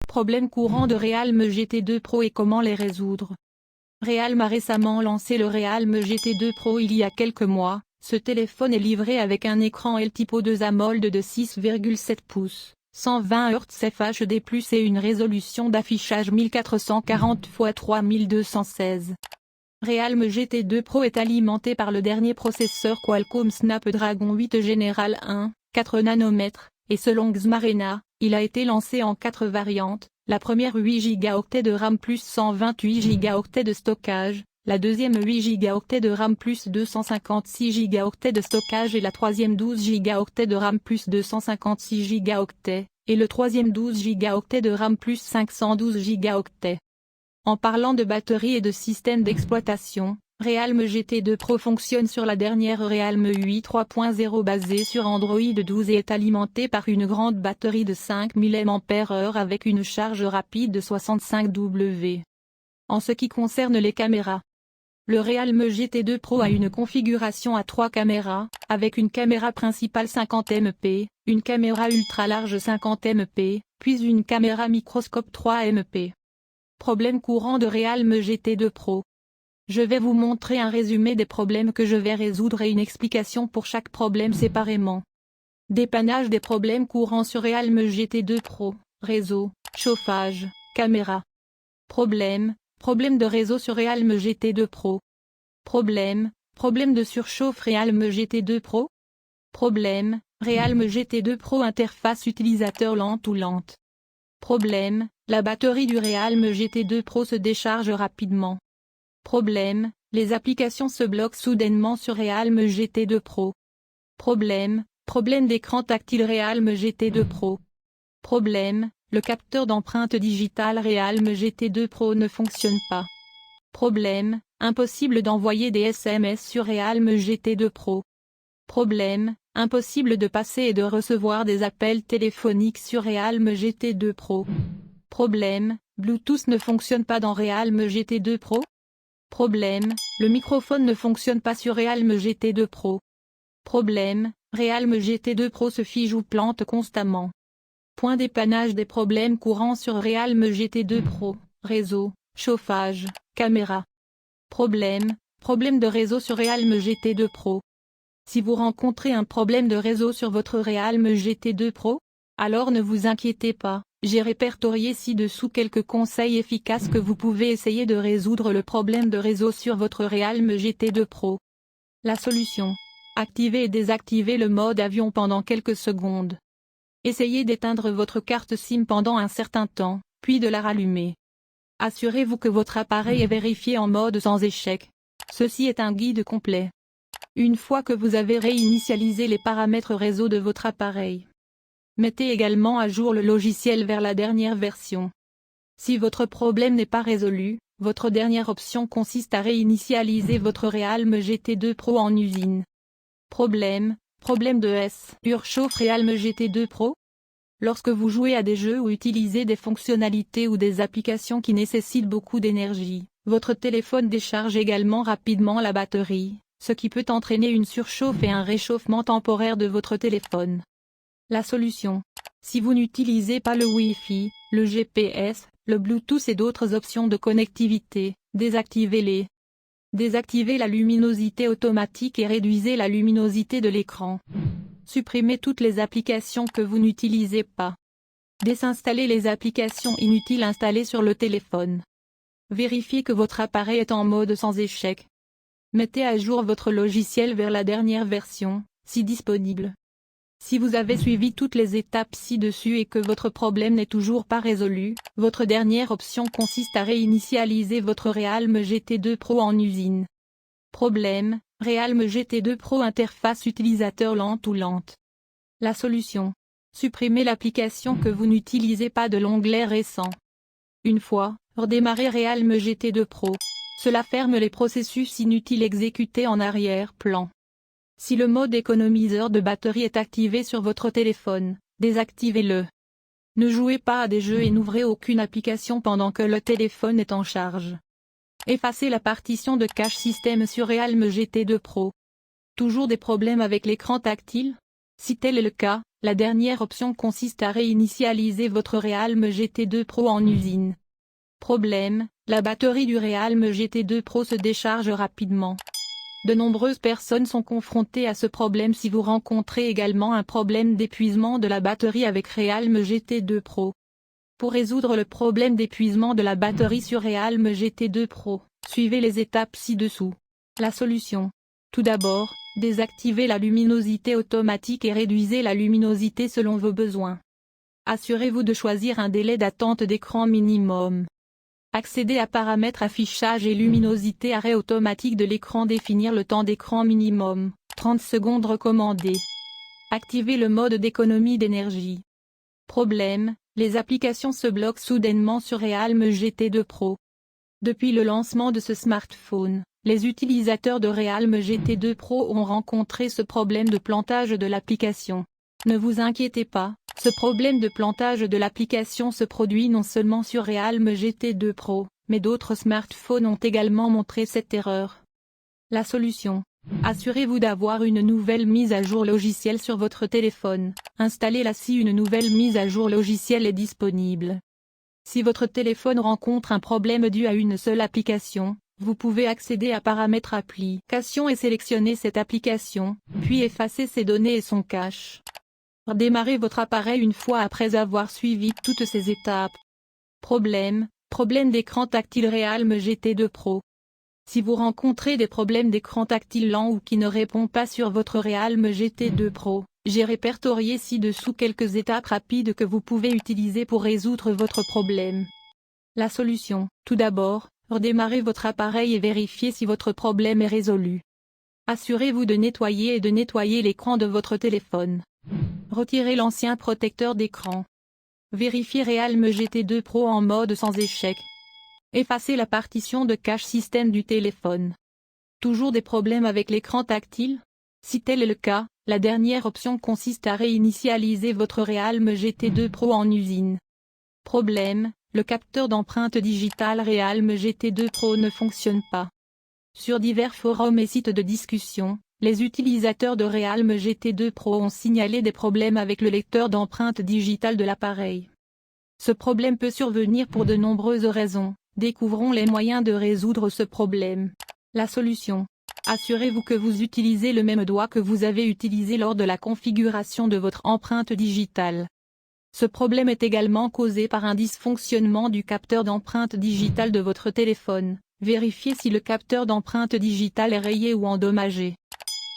Problèmes courants de Realme GT2 Pro et comment les résoudre. Realme a récemment lancé le Realme GT2 Pro il y a quelques mois. Ce téléphone est livré avec un écran LTPO 2 AMOLED de 6,7 pouces, 120 Hz FHD+, et une résolution d'affichage 1440 x 3216. Realme GT2 Pro est alimenté par le dernier processeur Qualcomm Snapdragon 8 Général 1, 4 nanomètres, et selon Xmarena, il a été lancé en 4 variantes, la première 8 Go de RAM plus 128 Go de stockage, la deuxième 8 Go de RAM plus 256 Go de stockage et la troisième 12 Go de RAM plus 256 Go, et le troisième 12 Go de RAM plus 512 Go. En parlant de batterie et de système d'exploitation, Realme GT2 Pro fonctionne sur la dernière Realme UI 3.0 basée sur Android 12 et est alimenté par une grande batterie de 5000 mAh avec une charge rapide de 65 W. En ce qui concerne les caméras, le Realme GT2 Pro a une configuration à 3 caméras, avec une caméra principale 50 MP, une caméra ultra large 50 MP, puis une caméra microscope 3 MP. Problèmes courants de Realme GT2 Pro. Je vais vous montrer un résumé des problèmes que je vais résoudre et une explication pour chaque problème séparément. Dépannage des problèmes courants sur Realme GT2 Pro, réseau, chauffage, caméra. Problème de réseau sur Realme GT2 Pro. Problème de surchauffe Realme GT2 Pro. Problème, Realme GT2 Pro interface utilisateur lente ou lente. Problème, la batterie du Realme GT2 Pro se décharge rapidement. Problème, les applications se bloquent soudainement sur Realme GT2 Pro. Problème d'écran tactile Realme GT2 Pro. Problème, le capteur d'empreinte digitale Realme GT2 Pro ne fonctionne pas. Problème, impossible d'envoyer des SMS sur Realme GT2 Pro. Problème, impossible de passer et de recevoir des appels téléphoniques sur Realme GT2 Pro. Problème, Bluetooth ne fonctionne pas dans Realme GT2 Pro. Problème, le microphone ne fonctionne pas sur Realme GT2 Pro. Problème, Realme GT2 Pro se fige ou plante constamment. Point dépannage des problèmes courants sur Realme GT2 Pro, réseau, chauffage, caméra. Problème de réseau sur Realme GT2 Pro. Si vous rencontrez un problème de réseau sur votre Realme GT2 Pro, alors ne vous inquiétez pas, j'ai répertorié ci-dessous quelques conseils efficaces que vous pouvez essayer de résoudre le problème de réseau sur votre Realme GT2 Pro. La solution: activez et désactivez le mode avion pendant quelques secondes. Essayez d'éteindre votre carte SIM pendant un certain temps, puis de la rallumer. Assurez-vous que votre appareil est vérifié en mode sans échec. Ceci est un guide complet. Une fois que vous avez réinitialisé les paramètres réseau de votre appareil, mettez également à jour le logiciel vers la dernière version. Si votre problème n'est pas résolu, votre dernière option consiste à réinitialiser votre Realme GT2 Pro en usine. Problème de surchauffe Realme GT2 Pro. Lorsque vous jouez à des jeux ou utilisez des fonctionnalités ou des applications qui nécessitent beaucoup d'énergie, votre téléphone décharge également rapidement la batterie, ce qui peut entraîner une surchauffe et un réchauffement temporaire de votre téléphone. La solution: si vous n'utilisez pas le Wi-Fi, le GPS, le Bluetooth et d'autres options de connectivité, désactivez-les. Désactivez la luminosité automatique et réduisez la luminosité de l'écran. Supprimez toutes les applications que vous n'utilisez pas. Désinstallez les applications inutiles installées sur le téléphone. Vérifiez que votre appareil est en mode sans échec. Mettez à jour votre logiciel vers la dernière version, si disponible. Si vous avez suivi toutes les étapes ci-dessus et que votre problème n'est toujours pas résolu, votre dernière option consiste à réinitialiser votre Realme GT2 Pro en usine. Problème: Realme GT2 Pro interface utilisateur lente ou lente. La solution: supprimez l'application que vous n'utilisez pas de l'onglet récent. Une fois redémarré Realme GT2 Pro, cela ferme les processus inutiles exécutés en arrière-plan. Si le mode économiseur de batterie est activé sur votre téléphone, désactivez-le. Ne jouez pas à des jeux et n'ouvrez aucune application pendant que le téléphone est en charge. Effacez la partition de cache système sur Realme GT2 Pro. Toujours des problèmes avec l'écran tactile? Si tel est le cas, la dernière option consiste à réinitialiser votre Realme GT2 Pro en usine. Problème, la batterie du Realme GT2 Pro se décharge rapidement. De nombreuses personnes sont confrontées à ce problème si vous rencontrez également un problème d'épuisement de la batterie avec Realme GT2 Pro. Pour résoudre le problème d'épuisement de la batterie sur Realme GT2 Pro, suivez les étapes ci-dessous. La solution. Tout d'abord, désactivez la luminosité automatique et réduisez la luminosité selon vos besoins. Assurez-vous de choisir un délai d'attente d'écran minimum. Accédez à paramètres affichage et luminosité arrêt automatique de l'écran. Définir le temps d'écran minimum, 30 secondes recommandé. Activez le mode d'économie d'énergie. Problème, les applications se bloquent soudainement sur Realme GT2 Pro. Depuis le lancement de ce smartphone, les utilisateurs de Realme GT2 Pro ont rencontré ce problème de plantage de l'application. Ne vous inquiétez pas, ce problème de plantage de l'application se produit non seulement sur Realme GT2 Pro, mais d'autres smartphones ont également montré cette erreur. La solution. Assurez-vous d'avoir une nouvelle mise à jour logicielle sur votre téléphone. Installez-la si une nouvelle mise à jour logicielle est disponible. Si votre téléphone rencontre un problème dû à une seule application, vous pouvez accéder à paramètres application et sélectionner cette application, puis effacer ses données et son cache. Redémarrez votre appareil une fois après avoir suivi toutes ces étapes. Problème d'écran tactile Realme GT2 Pro. Si vous rencontrez des problèmes d'écran tactile lent ou qui ne répond pas sur votre Realme GT2 Pro, j'ai répertorié ci-dessous quelques étapes rapides que vous pouvez utiliser pour résoudre votre problème. La solution. Tout d'abord, redémarrez votre appareil et vérifiez si votre problème est résolu. Assurez-vous de nettoyer l'écran de votre téléphone. Retirez l'ancien protecteur d'écran. Vérifiez Realme GT2 Pro en mode sans échec. Effacez la partition de cache système du téléphone. Toujours des problèmes avec l'écran tactile? Si tel est le cas, la dernière option consiste à réinitialiser votre Realme GT2 Pro en usine. Problème, le capteur d'empreinte digitale Realme GT2 Pro ne fonctionne pas. Sur divers forums et sites de discussion, les utilisateurs de Realme GT2 Pro ont signalé des problèmes avec le lecteur d'empreinte digitale de l'appareil. Ce problème peut survenir pour de nombreuses raisons. Découvrons les moyens de résoudre ce problème. La solution. Assurez-vous que vous utilisez le même doigt que vous avez utilisé lors de la configuration de votre empreinte digitale. Ce problème est également causé par un dysfonctionnement du capteur d'empreinte digitale de votre téléphone. Vérifiez si le capteur d'empreinte digitale est rayé ou endommagé.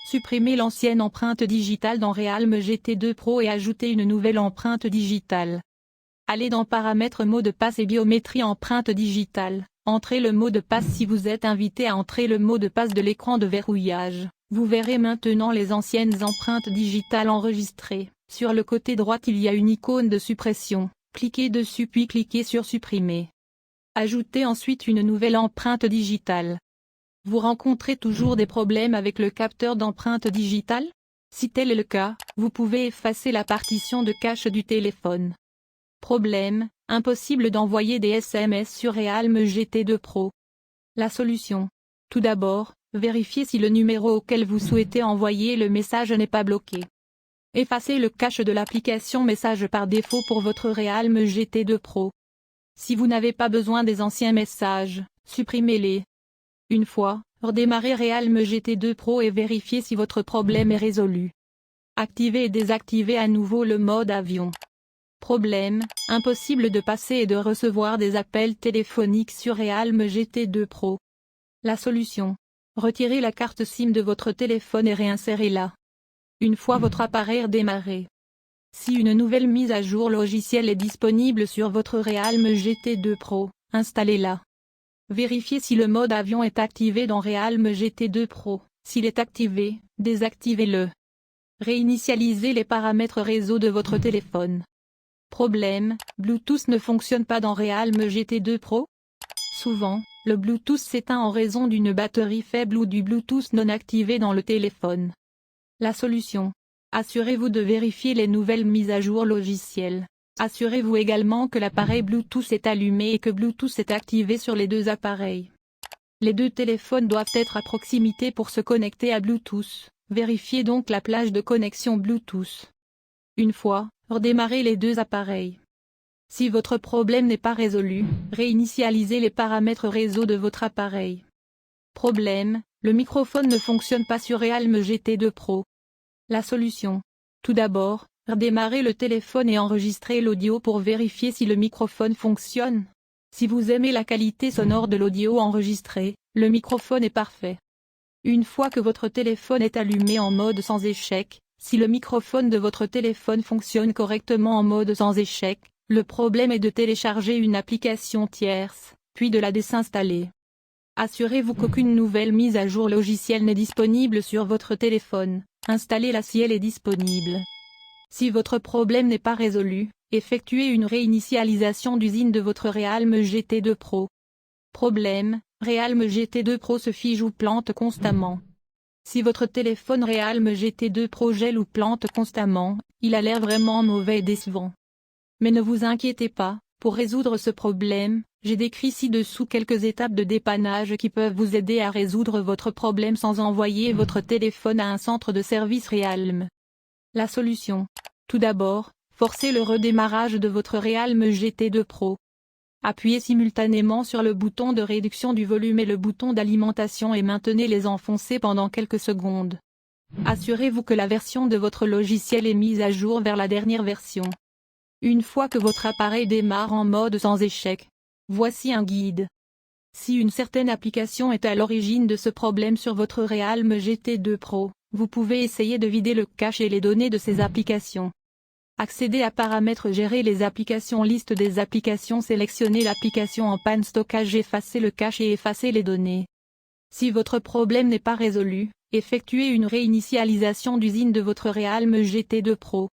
Supprimez l'ancienne empreinte digitale dans Realme GT2 Pro et ajoutez une nouvelle empreinte digitale. Allez dans Paramètres mot de passe et biométrie empreinte digitale. Entrez le mot de passe si vous êtes invité à entrer le mot de passe de l'écran de verrouillage. Vous verrez maintenant les anciennes empreintes digitales enregistrées. Sur le côté droit il y a une icône de suppression. Cliquez dessus puis cliquez sur Supprimer. Ajoutez ensuite une nouvelle empreinte digitale. Vous rencontrez toujours des problèmes avec le capteur d'empreinte digitale? Si tel est le cas, vous pouvez effacer la partition de cache du téléphone. Problème, impossible d'envoyer des SMS sur Realme GT2 Pro. La solution. Tout d'abord, vérifiez si le numéro auquel vous souhaitez envoyer le message n'est pas bloqué. Effacez le cache de l'application message par défaut pour votre Realme GT2 Pro. Si vous n'avez pas besoin des anciens messages, supprimez-les. Une fois, redémarrez Realme GT2 Pro et vérifiez si votre problème est résolu. Activez et désactivez à nouveau le mode avion. Problème, impossible de passer et de recevoir des appels téléphoniques sur Realme GT2 Pro. La solution. Retirez la carte SIM de votre téléphone et réinsérez-la. Une fois votre appareil redémarré. Si une nouvelle mise à jour logicielle est disponible sur votre Realme GT2 Pro, installez-la. Vérifiez si le mode avion est activé dans Realme GT2 Pro. S'il est activé, désactivez-le. Réinitialisez les paramètres réseau de votre téléphone. Problème, Bluetooth ne fonctionne pas dans Realme GT2 Pro? Souvent, le Bluetooth s'éteint en raison d'une batterie faible ou du Bluetooth non activé dans le téléphone. La solution. Assurez-vous de vérifier les nouvelles mises à jour logicielles. Assurez-vous également que l'appareil Bluetooth est allumé et que Bluetooth est activé sur les deux appareils. Les deux téléphones doivent être à proximité pour se connecter à Bluetooth. Vérifiez donc la plage de connexion Bluetooth. Une fois, redémarrez les deux appareils. Si votre problème n'est pas résolu, réinitialisez les paramètres réseau de votre appareil. Problème, le microphone ne fonctionne pas sur Realme GT2 Pro. La solution. Tout d'abord, redémarrez le téléphone et enregistrez l'audio pour vérifier si le microphone fonctionne. Si vous aimez la qualité sonore de l'audio enregistré, le microphone est parfait. Une fois que votre téléphone est allumé en mode sans échec, si le microphone de votre téléphone fonctionne correctement en mode sans échec, le problème est de télécharger une application tierce, puis de la désinstaller. Assurez-vous qu'aucune nouvelle mise à jour logicielle n'est disponible sur votre téléphone. Installez-la si elle est disponible. Si votre problème n'est pas résolu, effectuez une réinitialisation d'usine de votre Realme GT2 Pro. Problème, Realme GT2 Pro se fige ou plante constamment. Si votre téléphone Realme GT2 Pro gèle ou plante constamment, il a l'air vraiment mauvais et décevant. Mais ne vous inquiétez pas, pour résoudre ce problème, j'ai décrit ci-dessous quelques étapes de dépannage qui peuvent vous aider à résoudre votre problème sans envoyer votre téléphone à un centre de service Realme. La solution. Tout d'abord, forcez le redémarrage de votre Realme GT2 Pro. Appuyez simultanément sur le bouton de réduction du volume et le bouton d'alimentation et maintenez-les enfoncés pendant quelques secondes. Assurez-vous que la version de votre logiciel est mise à jour vers la dernière version. Une fois que votre appareil démarre en mode sans échec, voici un guide. Si une certaine application est à l'origine de ce problème sur votre Realme GT2 Pro, vous pouvez essayer de vider le cache et les données de ces applications. Accédez à Paramètres, gérer les applications, liste des applications, sélectionnez l'application en panne, stockage, effacez le cache et effacez les données. Si votre problème n'est pas résolu, effectuez une réinitialisation d'usine de votre Realme GT2 Pro.